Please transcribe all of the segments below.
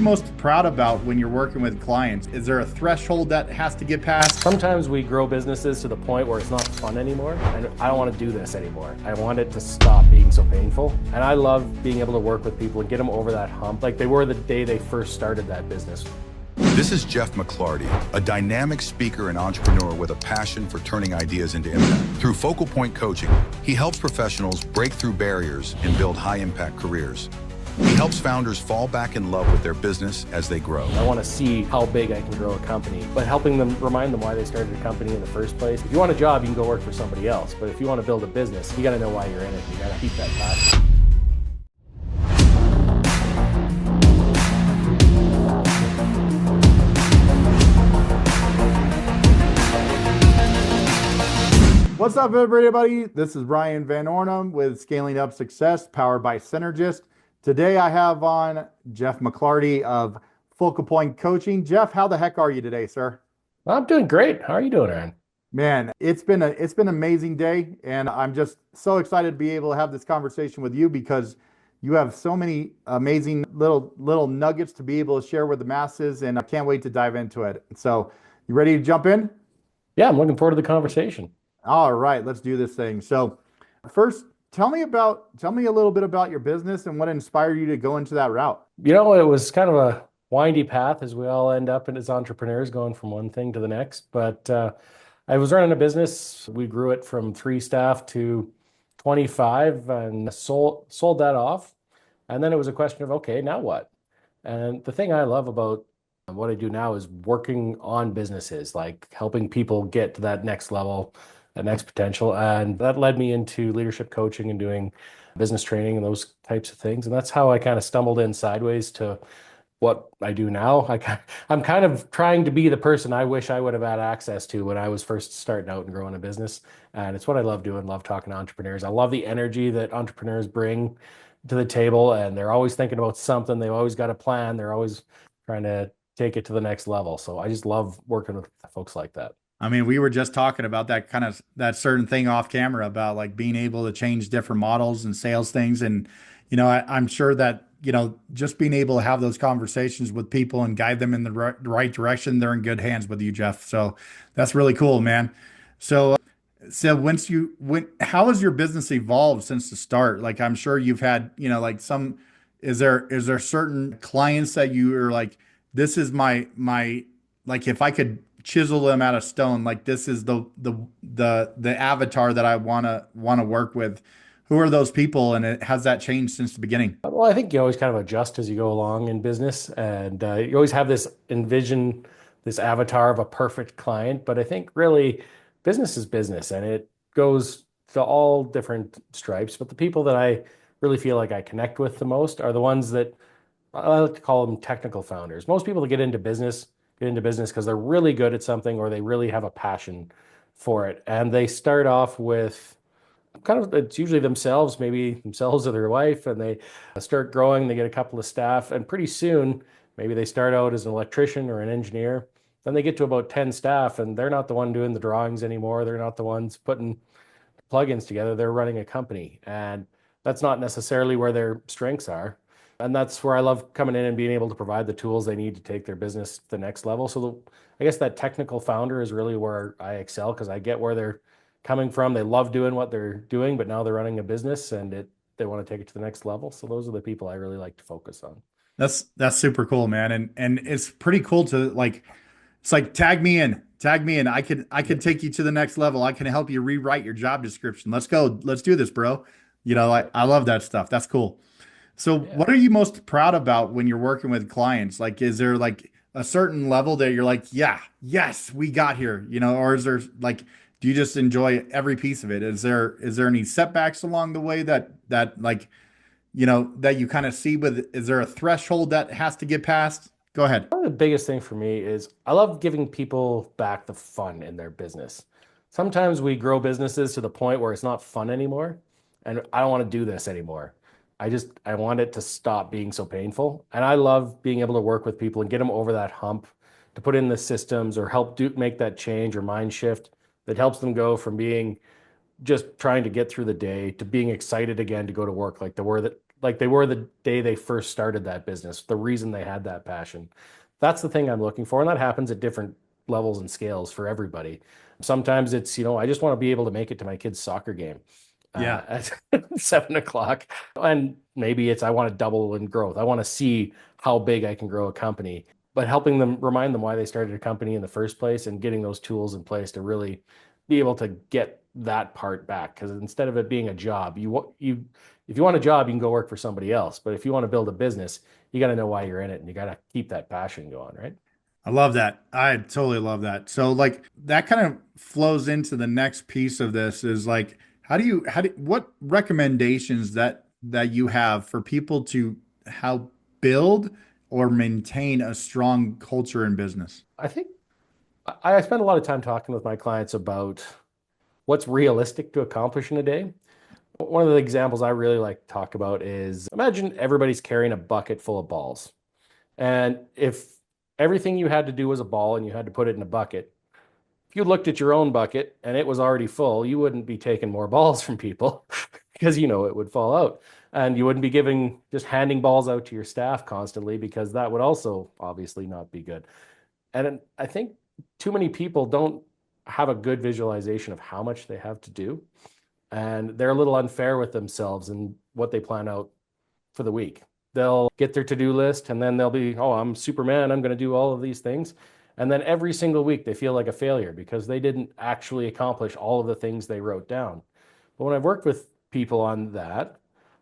most proud about when you're working with clients? Is there a threshold that has to get past? Sometimes we grow businesses to the point where it's not fun anymore, and I don't want to do this anymore. I want it to stop being so painful. And I love being able to work with people and get them over that hump like they were the day they first started that business. This is Jeff McLarty, a dynamic speaker and entrepreneur with a passion for turning ideas into impact. Through FocalPoint Coaching, he helps professionals break through barriers and build high-impact careers. He helps founders fall back in love with their business as they grow. I want to see how big I can grow a company, but helping them, remind them why they started a company in the first place. If you want a job, you can go work for somebody else, but if you want to build a business, you got to know why you're in it. You got to keep that passion. What's up, everybody? This is Ryan Van Ornum with Scaling Up Success, powered by Cynergists. Today I have on Jeff McLarty of FocalPoint Coaching. Jeff, how the heck are you today, sir? I'm doing great. How are you doing, Aaron? Man, it's been an amazing day, and I'm just so excited to be able to have this conversation with you because you have so many amazing little nuggets to be able to share with the masses, and I can't wait to dive into it. So, you ready to jump in? Yeah, I'm looking forward to the conversation. All right, let's do this thing. So, first, tell me a little bit about your business and what inspired you to go into that route. You know, it was kind of a windy path as we all end up as entrepreneurs going from one thing to the next. But I was running a business. We grew it from 3 staff to 25 and sold that off. And then it was a question of, okay, now what? And the thing I love about what I do now is working on businesses, like helping people get to that next level, that next potential. And that led me into leadership coaching and doing business training and those types of things. And that's how I kind of stumbled in sideways to what I do now. I'm kind of trying to be the person I wish I would have had access to when I was first starting out and growing a business. And it's what I love doing, love talking to entrepreneurs. I love the energy that entrepreneurs bring to the table, and they're always thinking about something. They've always got a plan. They're always trying to take it to the next level. So I just love working with folks like that. I mean, we were just talking about that certain thing off camera about like being able to change different models and sales things. And, I'm sure that, just being able to have those conversations with people and guide them in the right direction, they're in good hands with you, Jeff. So that's really cool, man. So how has your business evolved since the start? Like, I'm sure you've had, is there certain clients that you are like, this is my, like, if I could chisel them out of stone, like this is the avatar that I want to work with. Who are those people, and has that changed since the beginning? Well, I think you always kind of adjust as you go along in business, and you always have this avatar of a perfect client. But I think really business is business, and it goes to all different stripes. But the people that I really feel like I connect with the most are the ones that I like to call them technical founders. Most people that get into business because they're really good at something, or they really have a passion for it. And they start off with it's usually themselves, maybe themselves or their wife, and they start growing. They get a couple of staff, and pretty soon, maybe they start out as an electrician or an engineer. Then they get to about 10 staff, and they're not the one doing the drawings anymore. They're not the ones putting plugins together. They're running a company, and that's not necessarily where their strengths are. And that's where I love coming in and being able to provide the tools they need to take their business to the next level. So I guess that technical founder is really where I excel, because I get where they're coming from. They love doing what they're doing, but now they're running a business and they want to take it to the next level. So those are the people I really like to focus on. That's super cool, man. And it's pretty cool to it's like tag me in. I could take you to the next level. I can help you rewrite your job description. Let's go. Let's do this, bro. I love that stuff. That's cool. So what are you most proud about when you're working with clients? Like, is there like a certain level that you're like, yeah, yes, we got here, or is there like, do you just enjoy every piece of it? Is there any setbacks along the way that like, that you kind of see is there a threshold that has to get past? Go ahead. One of the biggest thing for me is I love giving people back the fun in their business. Sometimes we grow businesses to the point where it's not fun anymore, and I don't want to do this anymore. I want it to stop being so painful. And I love being able to work with people and get them over that hump, to put in the systems or help make that change or mind shift that helps them go from being just trying to get through the day to being excited again to go to work, like like they were the day they first started that business, the reason they had that passion. That's the thing I'm looking for. And that happens at different levels and scales for everybody. Sometimes it's, I just want to be able to make it to my kid's soccer game Yeah. at 7 o'clock. And maybe it's, I want to double in growth. I want to see how big I can grow a company, but helping them, remind them why they started a company in the first place and getting those tools in place to really be able to get that part back. Because instead of it being a job, if you want a job, you can go work for somebody else. But if you want to build a business, you got to know why you're in it, and you got to keep that passion going, right? I love that. I totally love that. So like that kind of flows into the next piece of this is like, what recommendations that you have for people to help build or maintain a strong culture in business? I think I spend a lot of time talking with my clients about what's realistic to accomplish in a day. One of the examples I really like to talk about is, imagine everybody's carrying a bucket full of balls. And if everything you had to do was a ball and you had to put it in a bucket, if you looked at your own bucket and it was already full, you wouldn't be taking more balls from people because it would fall out. And you wouldn't be just handing balls out to your staff constantly, because that would also obviously not be good. And I think too many people don't have a good visualization of how much they have to do. And they're a little unfair with themselves and what they plan out for the week. They'll get their to-do list and then they'll be, oh, I'm Superman, I'm going to do all of these things. And then every single week they feel like a failure because they didn't actually accomplish all of the things they wrote down. But when I've worked with people on that,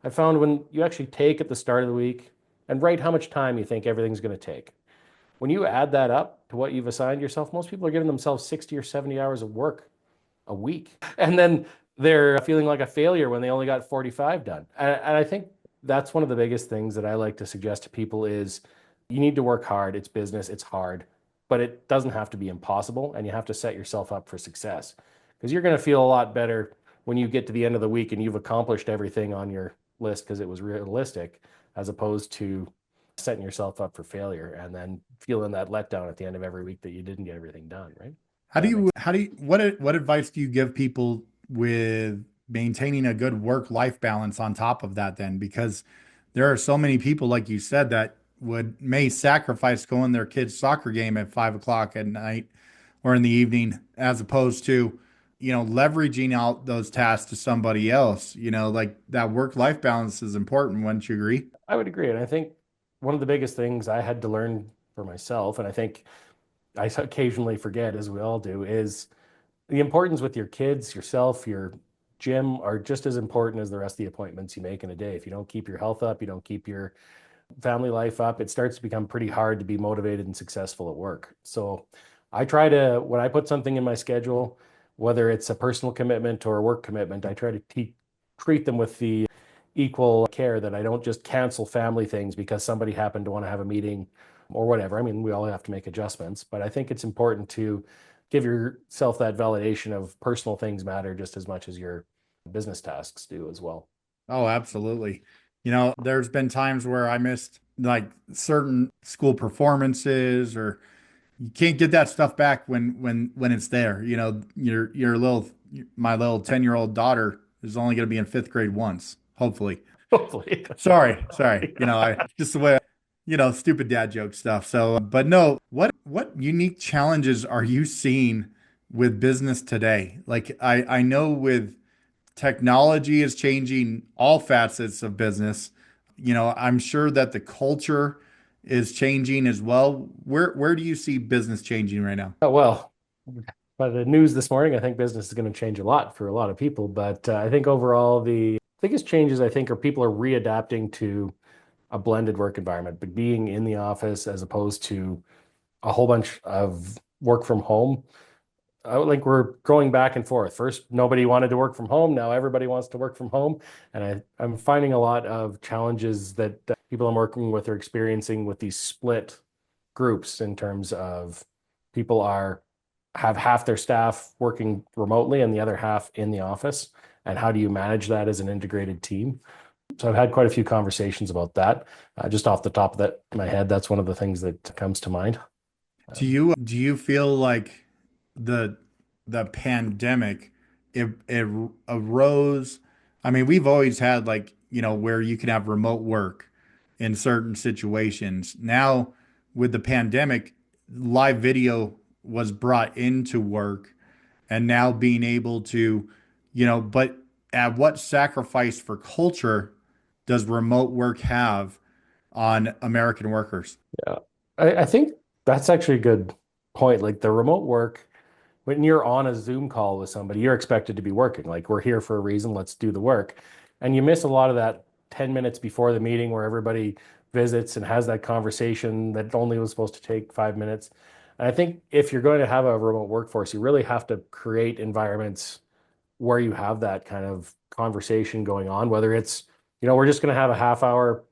I found when you actually take at the start of the week and write how much time you think everything's going to take. When you add that up to what you've assigned yourself, most people are giving themselves 60 or 70 hours of work a week. And then they're feeling like a failure when they only got 45 done. And I think that's one of the biggest things that I like to suggest to people is you need to work hard. It's business, it's hard, but it doesn't have to be impossible. And you have to set yourself up for success, because you're going to feel a lot better when you get to the end of the week and you've accomplished everything on your list because it was realistic, as opposed to setting yourself up for failure and then feeling that letdown at the end of every week that you didn't get everything done, right? What advice do you give people with maintaining a good work-life balance on top of that then? Because there are so many people, like you said, that may sacrifice going their kid's soccer game at 5 o'clock at night or in the evening, as opposed to, leveraging out those tasks to somebody else. Like that work-life balance is important. Wouldn't you agree? I would agree. And I think one of the biggest things I had to learn for myself, and I think I occasionally forget, as we all do, is the importance with your kids, yourself, your gym are just as important as the rest of the appointments you make in a day. If you don't keep your health up, you don't keep your family life up, it starts to become pretty hard to be motivated and successful at work. So I try to, when I put something in my schedule, whether it's a personal commitment or a work commitment, I try to treat them with the equal care, that I don't just cancel family things because somebody happened to want to have a meeting or whatever. I mean, we all have to make adjustments, but I think it's important to give yourself that validation of personal things matter just as much as your business tasks do as well. Oh, absolutely. There's been times where I missed like certain school performances, or you can't get that stuff back when it's there. My little 10-year-old daughter is only going to be in fifth grade once, hopefully. Hopefully. Sorry. I just the way, stupid dad joke stuff. So, but no, what unique challenges are you seeing with business today? Like I know with technology is changing all facets of business. I'm sure that the culture is changing as well. Where do you see business changing right now? Oh, well, by the news this morning, I think business is going to change a lot for a lot of people. But I think overall, the biggest changes, I think, are people are readapting to a blended work environment, but being in the office as opposed to a whole bunch of work from home. I think we're going back and forth. First, nobody wanted to work from home. Now everybody wants to work from home. And I'm finding a lot of challenges that people I'm working with are experiencing with these split groups, in terms of people have half their staff working remotely and the other half in the office. And how do you manage that as an integrated team? So I've had quite a few conversations about that. Just off the top of my head, that's one of the things that comes to mind. Do you feel like the pandemic it arose? I mean, we've always had, like, where you can have remote work in certain situations. Now, with the pandemic, live video was brought into work, and now being able to, but at what sacrifice for culture does remote work have on American workers? Yeah. I think that's actually a good point. Like the remote work, when you're on a Zoom call with somebody, you're expected to be working. Like we're here for a reason, let's do the work. And you miss a lot of that 10 minutes before the meeting where everybody visits and has that conversation that only was supposed to take 5 minutes. And I think if you're going to have a remote workforce, you really have to create environments where you have that kind of conversation going on, whether it's, we're just going to have a half hour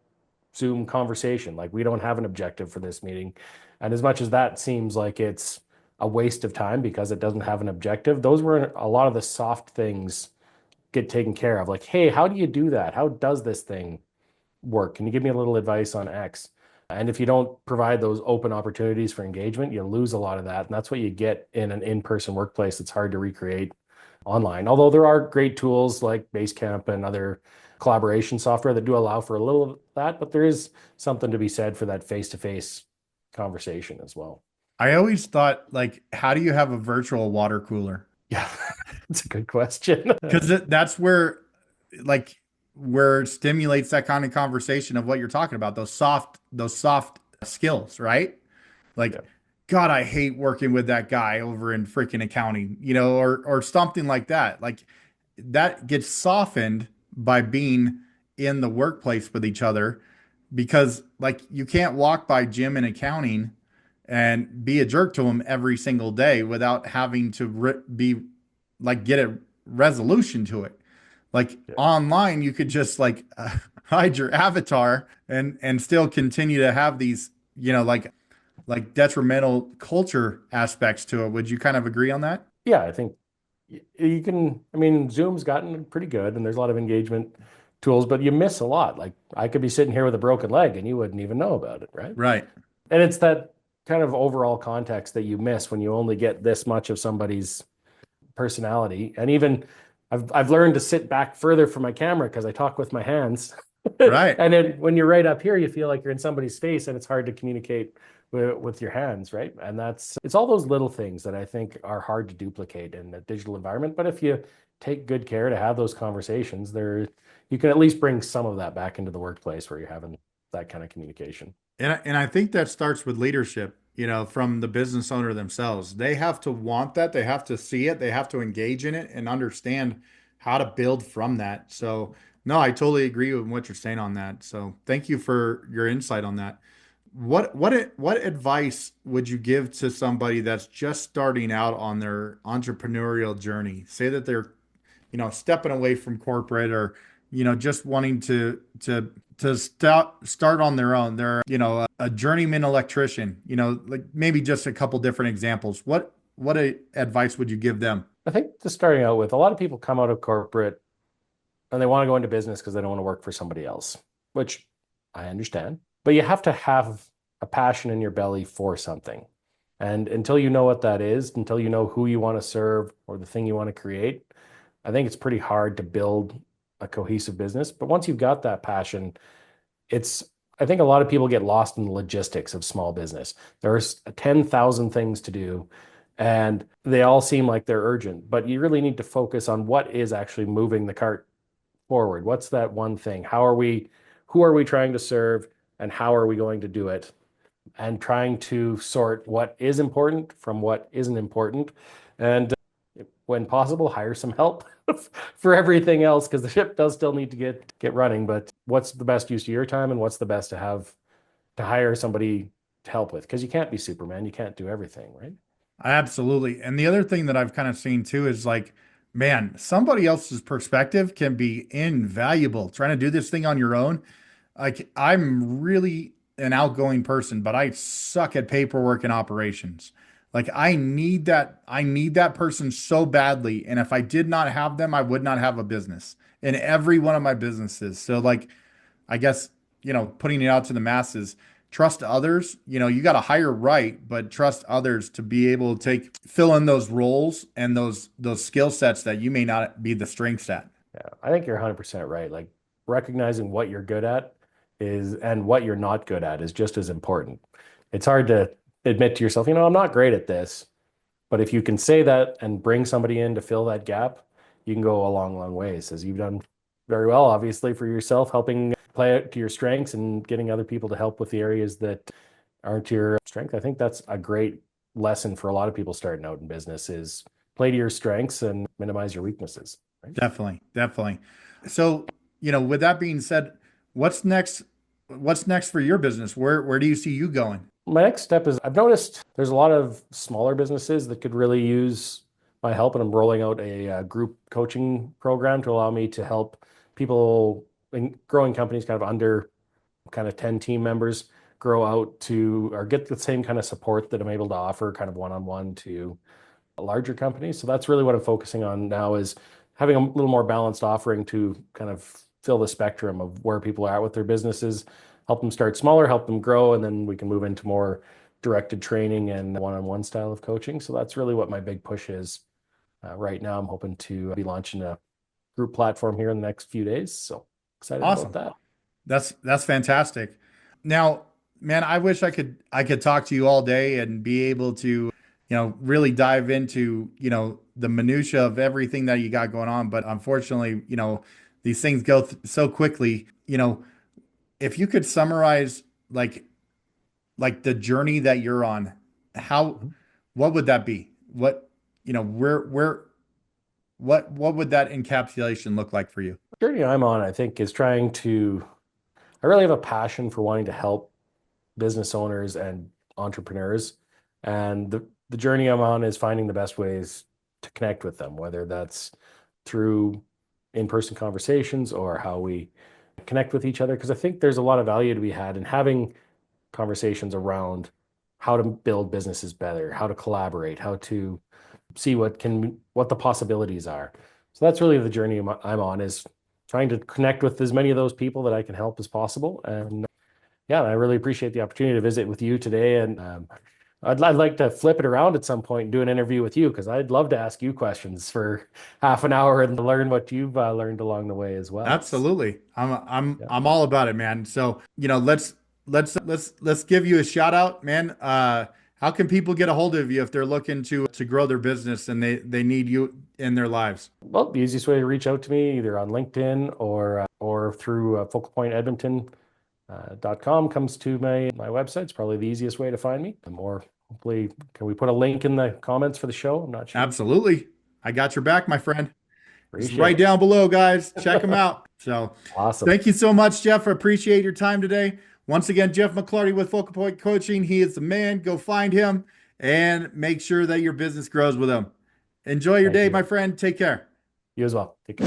Zoom conversation. Like we don't have an objective for this meeting. And as much as that seems like it's a waste of time because it doesn't have an objective, those were a lot of the soft things get taken care of. Like, hey, how do you do that? How does this thing work? Can you give me a little advice on X? And if you don't provide those open opportunities for engagement, you lose a lot of that. And that's what you get in an in-person workplace. It's hard to recreate online. Although there are great tools like Basecamp and other collaboration software that do allow for a little of that, but there is something to be said for that face-to-face conversation as well. I always thought, like, how do you have a virtual water cooler? Yeah, it's a good question. Because that's where it stimulates that kind of conversation of what you're talking about, those soft skills, right? Like, Yeah. God, I hate working with that guy over in freaking accounting, or something like that. Like that gets softened by being in the workplace with each other, because like you can't walk by Jim in accounting and be a jerk to him every single day without having to be like get a resolution to it. Like Yeah. online, you could just like hide your avatar and still continue to have these, like detrimental culture aspects to it. Would you kind of agree on that? Yeah, I think you can. I mean, Zoom's gotten pretty good and there's a lot of engagement tools, but you miss a lot. Like I could be sitting here with a broken leg and you wouldn't even know about it, right? Right. And it's that kind of overall context that you miss when you only get this much of somebody's personality. And even I've learned to sit back further from my camera because I talk with my hands. Right. And then when you're right up here, you feel like you're in somebody's face and it's hard to communicate with your hands, right? And it's all those little things that I think are hard to duplicate in the digital environment. But if you take good care to have those conversations, you can at least bring some of that back into the workplace where you're having that kind of communication. And I think that starts with leadership, from the business owner themselves. They have to want that. They have to see it. They have to engage in it and understand how to build from that. So, no, I totally agree with what you're saying on that. So, thank you for your insight on that. What advice would you give to somebody that's just starting out on their entrepreneurial journey? Say that they're, stepping away from corporate, or, just wanting to start on their own. They're, a journeyman electrician, like maybe just a couple different examples. What advice would you give them? I think just starting out with, a lot of people come out of corporate and they want to go into business because they don't want to work for somebody else, which I understand. But you have to have a passion in your belly for something. And until you know what that is, until you know who you want to serve or the thing you want to create, I think it's pretty hard to build a cohesive business. But once you've got that passion, I think a lot of people get lost in the logistics of small business. There's 10,000 things to do and they all seem like they're urgent, but you really need to focus on what is actually moving the cart forward. What's that one thing? Who are we trying to serve, and how are we going to do it? And trying to sort what is important from what isn't important. And when possible, hire some help for everything else, because the ship does still need to get running. But what's the best use of your time, and what's the best to hire somebody to help with? Because you can't be Superman. You can't do everything, right? Absolutely. And the other thing that I've kind of seen too is like, man, somebody else's perspective can be invaluable. Trying to do this thing on your own. Like I'm really an outgoing person, but I suck at paperwork and operations. Like I need that person so badly. And if I did not have them, I would not have a business in every one of my businesses. So like, I guess, putting it out to the masses, trust others, you got to hire right, but trust others to be able to fill in those roles and those skill sets that you may not be the strengths at. Yeah, I think you're 100% right. Like recognizing what you're good at and what you're not good at is just as important. It's hard to admit to yourself, I'm not great at this. But if you can say that and bring somebody in to fill that gap, you can go a long, long ways, as you've done very well, obviously, for yourself, helping play out to your strengths and getting other people to help with the areas that aren't your strength. I think that's a great lesson for a lot of people starting out in business is play to your strengths and minimize your weaknesses. Right? Definitely. So, with that being said, what's next? What's next for your business? Where do you see you going? My next step is I've noticed there's a lot of smaller businesses that could really use my help, and I'm rolling out a group coaching program to allow me to help people in growing companies kind of under 10 team members grow out to or get the same kind of support that I'm able to offer kind of one-on-one to larger companies. So that's really what I'm focusing on now, is having a little more balanced offering to kind of fill the spectrum of where people are at with their businesses, help them start smaller, help them grow, and then we can move into more directed training and one-on-one style of coaching. So that's really what my big push is right now. I'm hoping to be launching a group platform here in the next few days. So excited Awesome. about that. That's fantastic. Now, man, I wish I could talk to you all day and be able to, really dive into, the minutia of everything that you got going on. But unfortunately, these things go so quickly. If you could summarize like the journey that you're on, what would that be? What would that encapsulation look like for you? The journey I'm on, I think, is I really have a passion for wanting to help business owners and entrepreneurs. And the journey I'm on is finding the best ways to connect with them, whether that's through in-person conversations or how we connect with each other. Because I think there's a lot of value to be had in having conversations around how to build businesses better, how to collaborate, how to see what the possibilities are. So that's really the journey I'm on, is trying to connect with as many of those people that I can help as possible. And yeah, I really appreciate the opportunity to visit with you today. And I'd like to flip it around at some point and do an interview with you, because I'd love to ask you questions for half an hour and learn what you've learned along the way as well. Absolutely. I'm all about it, man. So, let's give you a shout out, man. How can people get a hold of you if they're looking to grow their business and they need you in their lives? Well, the easiest way to reach out to me, either on LinkedIn or through FocalPointEdmonton.com comes to my website. It's probably the easiest way to find me. Or hopefully, can we put a link in the comments for the show? I'm not sure. Absolutely. I got your back, my friend. It's right down below, guys. Check them out. So awesome. Thank you so much, Jeff. I appreciate your time today. Once again, Jeff McLarty with FocalPoint Coaching. He is the man. Go find him and make sure that your business grows with him. Enjoy your day, my friend. Take care. You as well. Take care.